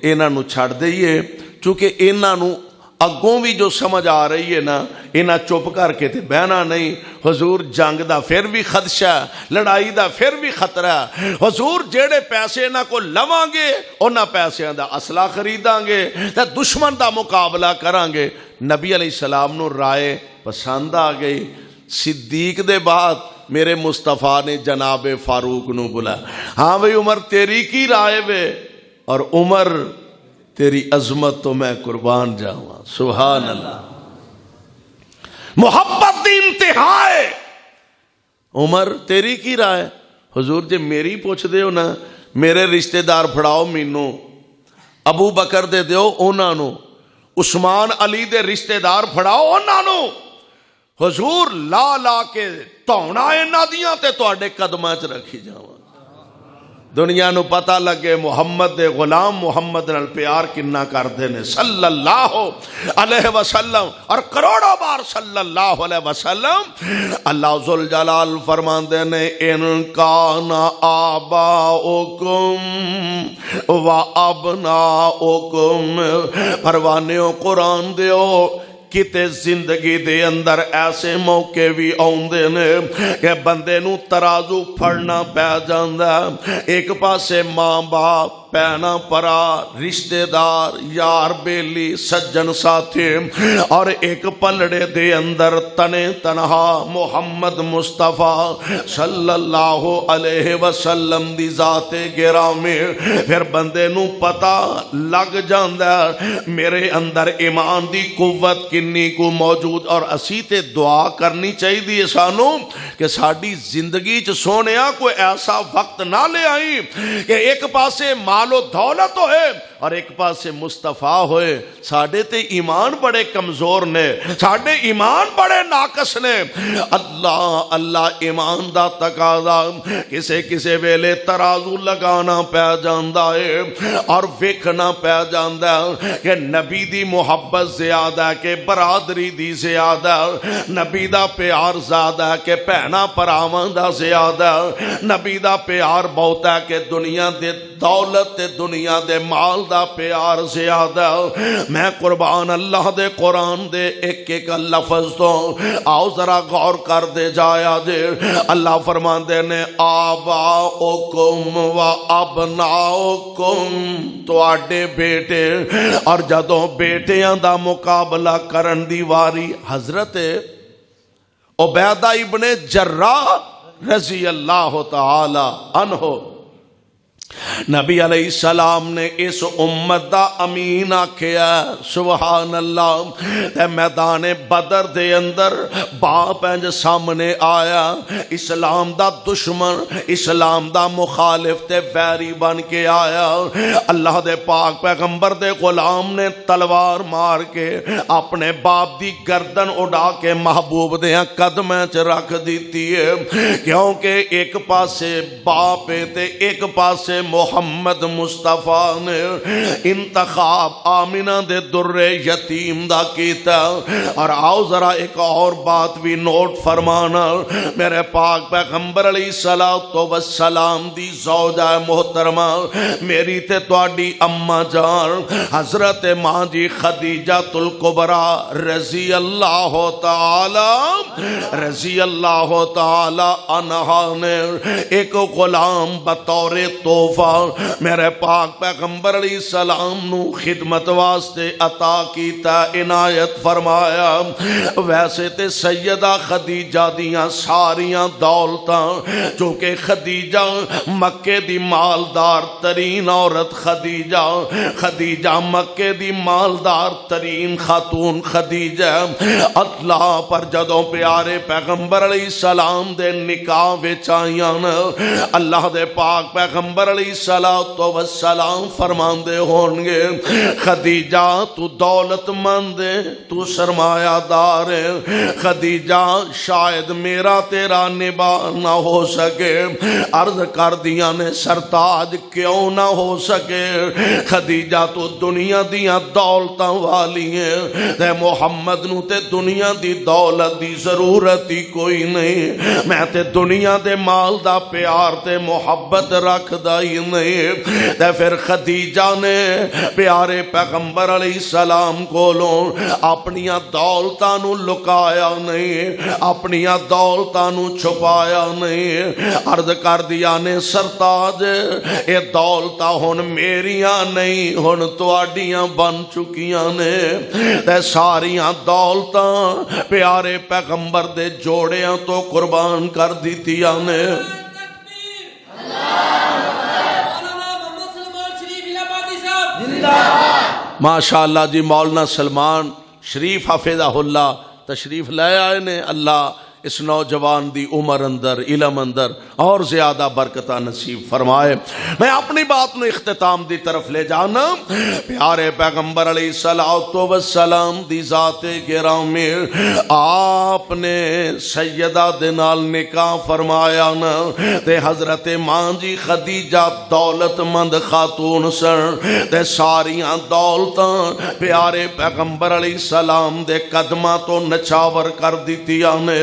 انہاں نو چھڑ دئیے چونکہ انہاں نو اگوں بھی جو سمجھ آ رہی ہے نا انہاں چپ کر کے تے بہنا نہیں حضور جنگ دا پھر بھی خدشہ لڑائی دا پھر بھی خطرہ حضور جیڑے پیسے انہاں کو لواں گے انہاں پیسیاں دا اسلحہ خریداں گے تے دشمن دا مقابلہ کران گے نبی علیہ السلام نو رائے پسند آ گئی صدیق دے بعد میرے مصطفیٰ نے جناب فاروق نو بلا ہاں بھئی عمر تیری کی رائے وے اور عمر تیری عظمت تو میں قربان جاؤں سبحان اللہ محبت دی انتہا ہے عمر تیری کی رائے حضور جے میری پوچھ دے ہو نا میرے رشتہ دار پھڑاؤ مینوں ابو بکر دے دیو انہاں نو عثمان علی دے رشتہ دار پھڑاؤ انہاں نو حضور لا لا کے تونا انہاں دیاں تے تواڈے قدماں چ رکھی جاواں دنیا نو پتہ لگے محمد دے غلام محمد نال پیار کنا کردے نے صلی اللہ علیہ وسلم اور کروڑوں بار صلی اللہ علیہ وسلم اللہ ذوالجلال فرماندے نے ان کان آباؤکم و ابناؤکم پروانیو قرآن دیو کتے زندگی دے اندر ایسے موقع بھی آؤندے نے کہ بندے نو ترازو پھڑنا پہ جاندا ایک پاسے ماں باپ پینا پرا رشتہ دار یار بیلی سجن ساتھی اور ایک پلڑے دے اندر تنے تنہا محمد مصطفیٰ صلی اللہ علیہ وسلم دی ذات گرامی پھر بندے نو پتا لگ جاندا میرے اندر ایمان دی قوت کنی کو موجود اور اسی تے دعا کرنی چاہیے سانو کہ ساڑی زندگی چ سونیا کوئی ایسا وقت نہ لے آئی کہ ایک پاسے مال و دولت ہوئے اور ایک پاسے مصطفیٰ ہوئے ساڑے تے ایمان بڑے کمزور نے ساڑے ایمان بڑے ناقص نے اللہ اللہ ایمان دا تقاضا کسے کسے ویلے ترازو لگانا پہ جاندا ہے اور ویکھنا پہ جاندا ہے کہ نبی دی محبت زیادہ ہے کہ برادری دی زیادہ ہے نبی دا پیار زیادہ ہے کہ پہنا پراواں دا زیادہ ہے نبی دا پیار بہت ہے کہ دنیا دے دولت تے دنیا دے مال دا پیار زیادہ میں قربان اللہ دے قرآن دے ایک ایک لفظ تو آؤ ذرا غور کر دے جایا دے اللہ فرمان دے نے آباؤکم و ابناؤکم تو آڈے بیٹے اور جدوں بیٹیاں دا مقابلہ کرن دی واری حضرت عبیدہ ابن جراح رضی اللہ تعالی عنہ نبی علیہ السلام نے اس امت دا امین آکھیا سبحان اللہ تے میدان بدر دے اندر باپ انج سامنے آیا اسلام دا دشمن اسلام دا مخالف تے ویری بن کے آیا اللہ دے پاک پیغمبر دے غلام نے تلوار مار کے اپنے باپ دی گردن اڑا کے محبوب دے قدمیں چ رکھ دیتی ہے کیونکہ ایک پاسے باپ تے ایک پاسے محمد مصطفیٰ نے انتخاب آمینہ دے در یتیم دا کیتا اور آؤ ذرا ایک اور بات بھی نوٹ فرمانا میرے پاک پیغمبر علیہ السلام دی زوجہ محترمہ میری تے تواڈی اما جان حضرت ماں جی خدیجہ الکبریٰ رضی اللہ تعالی عنہا نے ایک غلام بطور تحفہ میرے پاک پیغمبر علیہ السلام نو خدمت واسطے عطا کیتا عنایت فرمایا ویسے تے سیدہ خدیجہ دیاں ساریاں دولتاں چونکہ خدیجہ مکے دی مالدار ترین عورت خدیجہ مکے دی مالدار ترین خاتون خدیجہ اللہ پر جدوں پیارے پیغمبر علیہ السلام دے نکاح وچ آئیاں اللہ دے پاک پیغمبر علیہ السلام فرماندے ہونگے خدیجہ تو دولت مند ہے تو سرمایہ دار ہے خدیجہ شاید میرا تیرا نباہ نہ ہو سکے عرض کر دیا نے سرتاج کیوں نہ ہو سکے خدیجہ تو دنیا دیا دولتاں والی ہے تے محمد نو تے دنیا دی دولت دی ضرورت ہی کوئی نہیں میں تے دنیا دے مال دا پیار تے محبت رکھ دا ہی نہیں تے پھر خدیجہ نے پیارے پیغمبر علیہ السلام کولوں اپنیاں دولتاں نو لکایا نہیں اپنیاں دولتاں نو چھپایا نہیں عرض کر دیا نے سرتاج اے دولتاں ہن میریاں نہیں ہن تواڈیاں بن چکیاں نے تے ساریاں دولتاں پیارے پیغمبر دے جوڑیاں تو قربان کر دیتیاں نے ماشاءاللہ جی مولانا سلمان شریف حافظہ اللہ تشریف لے آئے نے اللہ اس نوجوان دی عمر اندر علم اندر اور زیادہ برکتہ نصیب فرمائے میں اپنی بات نو اختتام دی طرف لے جانا پیارے پیغمبر علیہ السلام دی ذات گرامی آپ نے سیدہ دے نال نکاح فرمایا نا تے حضرت ماں جی خدیجہ دولت مند خاتون سن تے ساریاں دولتاں پیارے پیغمبر علیہ السلام دے قدماں تو نچاور کر دیتیاں نے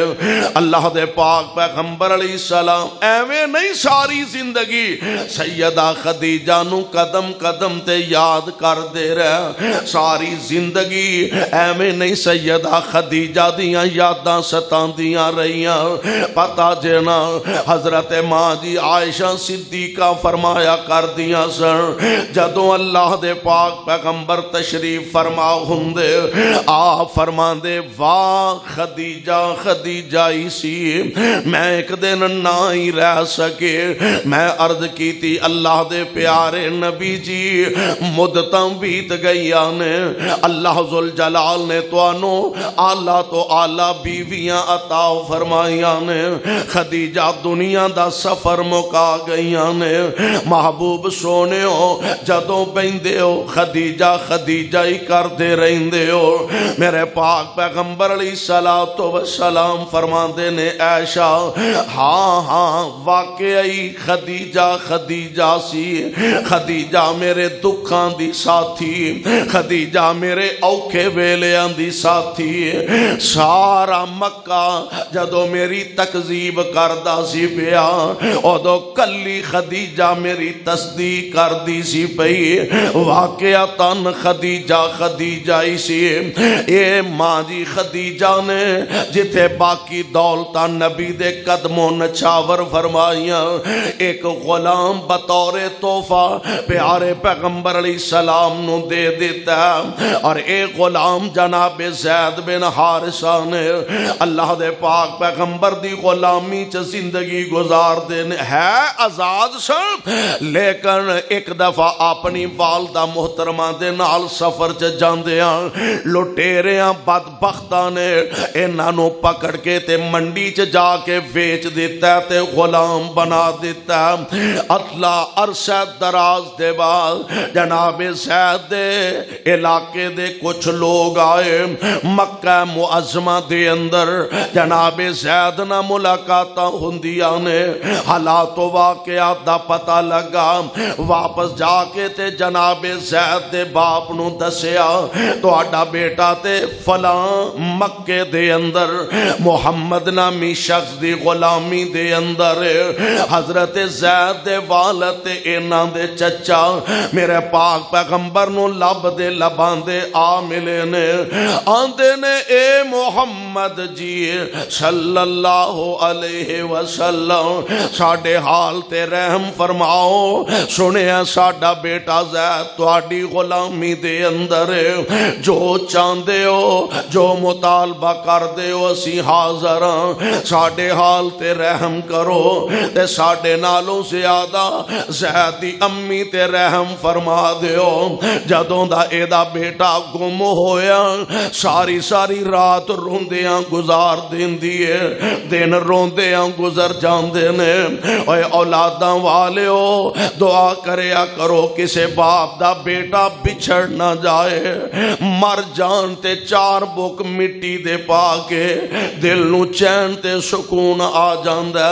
اللہ دے پاک پیغمبر علیہ السلام ایویں نہیں ساری زندگی سیدہ خدیجہ نو قدم قدم تے یاد کر دے رہے ساری زندگی ایویں نہیں سیدہ خدیجہ دیاں یاداں ستاندیاں رہیاں پتہ جنا حضرت ماں جی عائشہ صدیقہ فرمایا کر دیاں سن جدوں اللہ دے پاک پیغمبر تشریف فرما ہوندے آپ فرماندے واہ خدیجہ سی میں ایک دن نہ ہی رہ سکے میں عرض کی تھی اللہ دے پیارے نبی جی مدتاں بیت گئیاں نے اللہ ذوالجلال نے توانو اعلیٰ تو اعلیٰ بیویاں عطا فرمائیاں نے خدیجہ دنیا دا سفر مکا گئیاں نے محبوب سونے ہو جدوں بیندے ہو خدیجہ ہی کر دے رہندے ہو میرے پاک پیغمبر علیہ السلام فرماندے نے عائشہ ہاں واقعی خدیجہ سی خدیجہ میرے دکھاں دی ساتھی خدیجہ میرے اوکھے ویلیاں دی ساتھی سارا مکہ جدو میری تکذیب کردہ سی پیا ادو کلی خدیجہ میری تصدیق کردی سی پئی واقعتاً خدیجہ ہی سی اے ماں جی خدیجہ نے جتے باقی باقی دولتاں نبی دے قدموں نچھاور فرمائیاں، ایک غلام بطور تحفہ پیارے پیغمبر علیہ السلام نو دے دیتا ہے، اور ایک غلام جناب زید بن حارثہ نے اللہ دے پاک پیغمبر دی غلامی چ زندگی گزار دینے ہے آزاد سن، لیکن ایک دفعہ اپنی والدہ محترمہ دے نال سفر چ جاندیاں لٹیریاں بدبختاں نے انہاں نو پکڑ کے تے منڈی چ جا کے ویچ دیتا تے غلام بنا دیتا۔ اللہ عرصہ دراز دے بعد جناب زید دے علاقے دے کچھ لوگ آئے، مکہ معظمہ دے اندر جناب زید نہ ملاقاتاں ہوندیاں نے، حالات و واقعات دا پتہ لگا، واپس جا کے تے جناب زید دے باپ نو دسیا تہاڈا بیٹا تے فلاں مکے دے اندر محمد نامی شخص دی غلامی دے اندر، حضرت زید دے والد تے انہاں دے چچا میرے پاک پیغمبر نو لب دے لباں دے آ ملے نے، آندے نے اے محمد جی صلی اللہ علیہ وسلم ساڈے حال تے رحم فرماؤ، سنیا ساڈا بیٹا زید تہاڈی غلامی دے اندر، جو چاہندے ہو جو مطالبہ کر دے ہو اسی حاضر ہاں، ساڈے حال تے رحم کرو تے ساڈے نالوں زیادہ زید دی امی تے رحم فرما دیو۔ جدوں دا اے دا بیٹا گم ہویا ساری رات روندیاں گزار دیندی ہے، دن روندیاں گزر جاندے نے۔ اے اولاداں والیو دعا کریا کرو کسے باپ دا بیٹا بچھڑ نہ جائے، مر جان تے چار بک مٹی دے پا کے دل نو چین تے سکون آ جاندا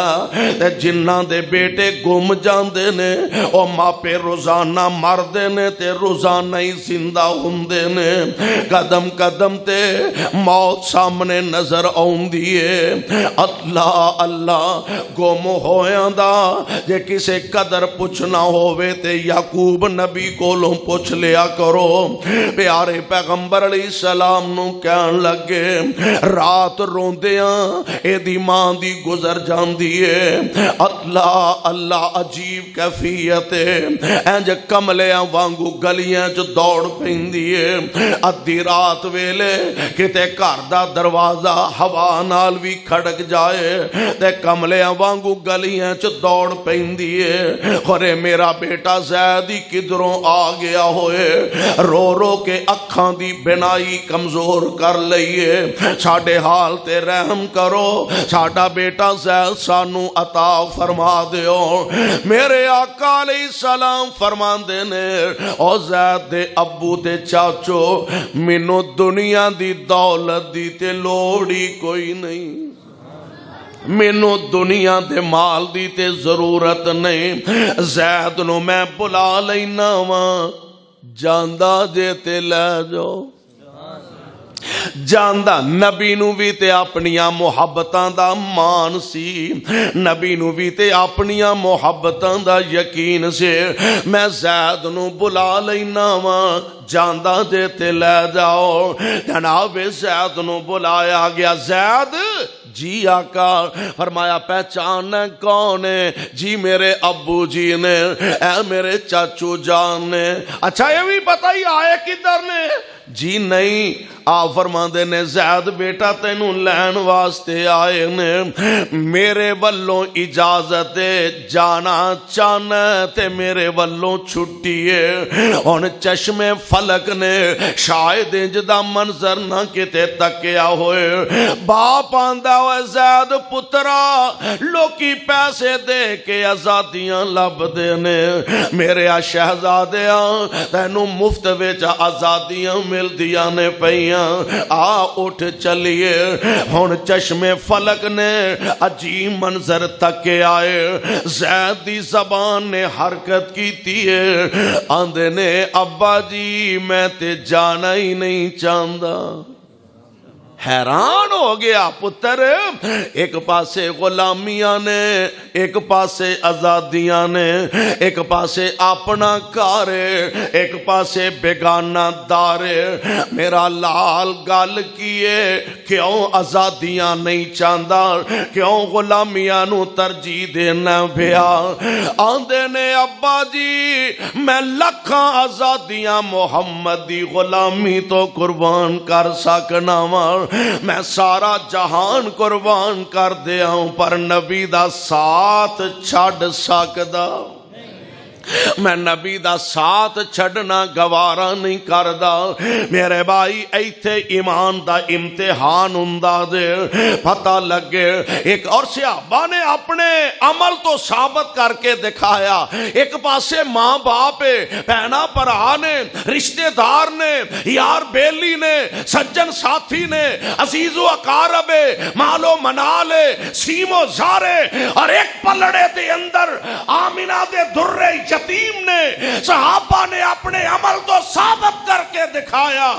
تے جنہاں دے بیٹے گم جاندے نے او ماپے روزانہ مردے نے تے روزانہ ہی زندہ ہوندے نے، قدم قدم تے موت سامنے نظر آوندی ہے۔ اللہ اللہ گم ہویاں دا جے کسے قدر پوچھنا ہووے تے یعقوب نبی کولوں پوچھ لیا کرو۔ پیارے پیغمبر علیہ السلام نو کہن لگے رات روندیاں اے دی ماں دی گزر جاندی ہے، اللہ اللہ عجیب کیفیت ہے، انج کملیاں وانگو گلیاں چ دوڑ پیندی ہے، ادھی رات ویلے کتے گھر دا دروازہ ہوا نال بھی کھڑک جائے تے کملیاں وانگو گلیاں چ دوڑ پیندی ہے، خورے میرا بیٹا زید ہی کدھروں آ گیا ہوئے، رو رو کے اکھاں دی بنائی کمزور کر لئیے، ساڈے حال تے رحم کرو، ساڈا بیٹا زید سانو عطا فرما دیو۔ میرے آقا علیہ السلام فرماندے نے او زید دے ابو تے چاچو مینوں دنیا دی دولت دی تے لوڑی کوئی نہیں، مینوں دنیا دے مال دی تے ضرورت نہیں، زید نو میں بلا لینا واں، جاندا جے تے لے جاؤ، جاندا نبی نو بھی تے اپنیاں محبتاں دا مان سی، نبی نو بھی تے اپنیاں محبتاں دا یقین سے، میں زید نو بلا لینا واں، جاندا جے تے لے جاؤ۔ جناب زید نو بلایا گیا، زید جی آقا، فرمایا پہچان کون ہے؟ جی میرے ابو جی نے، اے میرے چاچو جان نے۔ اچھا یہ بھی پتہ ہی آئے کدھر نے؟ جی نہیں، آپ فرماندے نے زید بیٹا تینوں لین واسطے آئے نے، میرے والوں اجازت جانا چاہنا تے میرے والوں چھٹی ہے۔ ان چشم فلک نے شاید جدا منظر نہ کتے تکیا ہوئے، باپ آندا ہوئے زید پترا لوکی پیسے دے کے آزادیاں لب دینے، میرے شہزادیاں تینوں مفت وچ آزادیاں مل دیا نے پئیاں، آ اٹھ چلیے۔ ہن چشم فلک نے عجیب منظر تکے آئے، زید دی زبان نے حرکت کیتی ہے، آندے نے ابا جی میں تے جانا ہی نہیں چاہندا۔ حیران ہو گیا پتر، ایک پاسے غلامیاں نے، ایک پاسے آزادیاں نے، ایک پاسے اپنا کار، ایک پاسے بیگانہ دار، میرا لال گل کیے کیوں آزادیاں نہیں چاہتا، کیوں غلامیاں نو ترجیح دینا پیا؟ آندے نے ابا جی میں لکھاں آزادیاں محمد دی غلامی تو قربان کر سکنا وا، میں سارا جہان قربان کر دیا ہوں، پر نبی دا ساتھ چھڈ سکدا، میں نبی دا ساتھ چھڑنا گوارا نہیں کردا۔ میرے بھائی ایتھے ایمان دا امتحان ہوندا دے، پتہ لگے۔ ایک اور صحابہ نے اپنے عمل تو ثابت کر کے دکھایا، ایک پاسے ماں باپ، بہنا بھرا نے، رشتہ دار نے، یار بیلی نے، سجن ساتھی نے، عزیز و اقارب، مال و منال، سیم و زارے، اور ایک پلڑے دے اندر آمنہ دے درے یتیم نے، صحابہ نے اپنے عمل تو ثابت کر کے دکھایا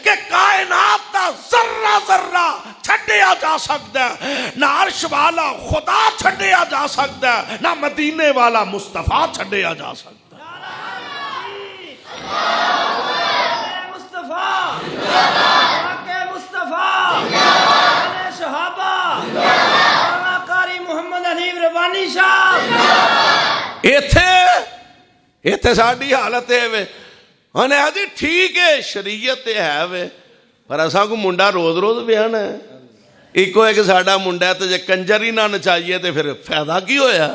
کہ کائنات دا ذرہ ذرہ چھڈیا جا سکتا ہے، نہ عرش والا خدا چھڈیا جا سکتا ہے، نہ مدینے والا مصطفیٰ چھڈیا جا سکتا ایتھے ساڈی حالت ہے وے، انہیں آدھی ٹھیک ہے شریعت ہے وے، پر اساں کو منڈا روز روز بیانا ہے، ایک ہے کہ ساڈا منڈا ہے تو جے کنجر ہی نہ نچائیے تو پھر فائدہ کی ہویا؟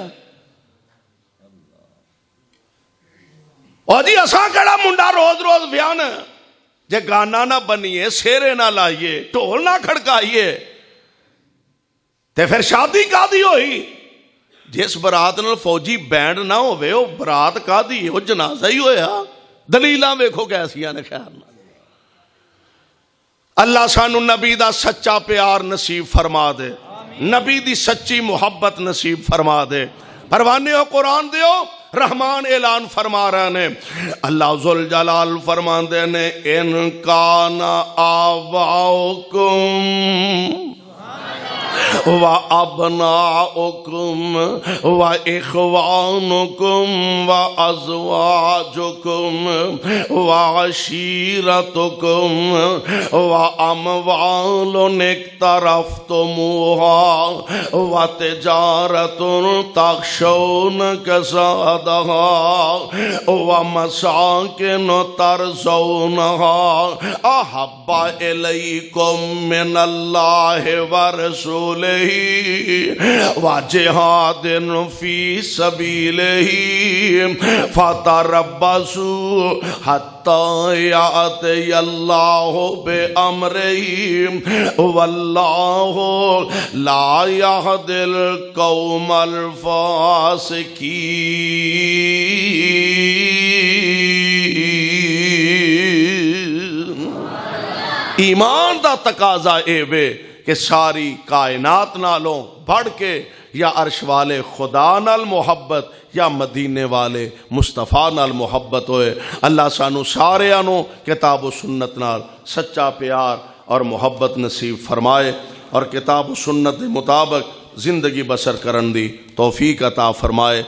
اور جی اساں کڑا منڈا روز روز بیانا ہے، جے گانا نہ بنیے، سیرے نہ لائیے، ٹول نہ کھڑکائیے تو پھر شادی کا دی ہوئی؟ جس برات نال فوجی بینڈ نہ ہوئے وہ برات کا دی، وہ جنازہ ہی ہویا۔ دلیلاں ویکھو کیسیاں نے، خیر نہ اللہ سانو نبی دا سچا پیار نصیب فرما دے، نبی دی سچی محبت نصیب فرما دے۔ پروانے ہو قرآن دیو، رحمان اعلان فرما رہے نے، اللہ ذوالجلال فرما دے نے، ان کان آباؤکم وَأَبْنَاؤُكُمْ وَإِخْوَانُكُمْ وَأَزْوَاجُكُمْ وَعَشِيرَتُكُمْ وَأَمْوَالٌ اقْتَرَفْتُمُوهَا وَتِجَارَةٌ تَخْشَوْنَ كَسَادَهَا وَمَسَاكِنُ تَرْضَوْنَهَا أَحَبَّ إِلَيْكُمْ مِنَ اللَّهِ وَرَسُولِهِ وَجِهَادٍ فِي سَبِيلِهِ فَتَرَبَّصُوا حَتَّى يَأْتِيَ اللَّهُ بِأَمْرِهِ وَاللَّهُ لَا يَهْدِي الْقَوْمَ الْفَاسِقِينَ۔ ایمان دا تقاضا اے وے کہ ساری کائنات نالوں بڑھ کے یا عرش والے خدا نال محبت یا مدینے والے مصطفیٰ نال محبت ہوئے۔ اللہ سانو سارے آنو کتاب و سنت نال سچا پیار اور محبت نصیب فرمائے، اور کتاب و سنت مطابق زندگی بسر کرن دی توفیق عطا فرمائے۔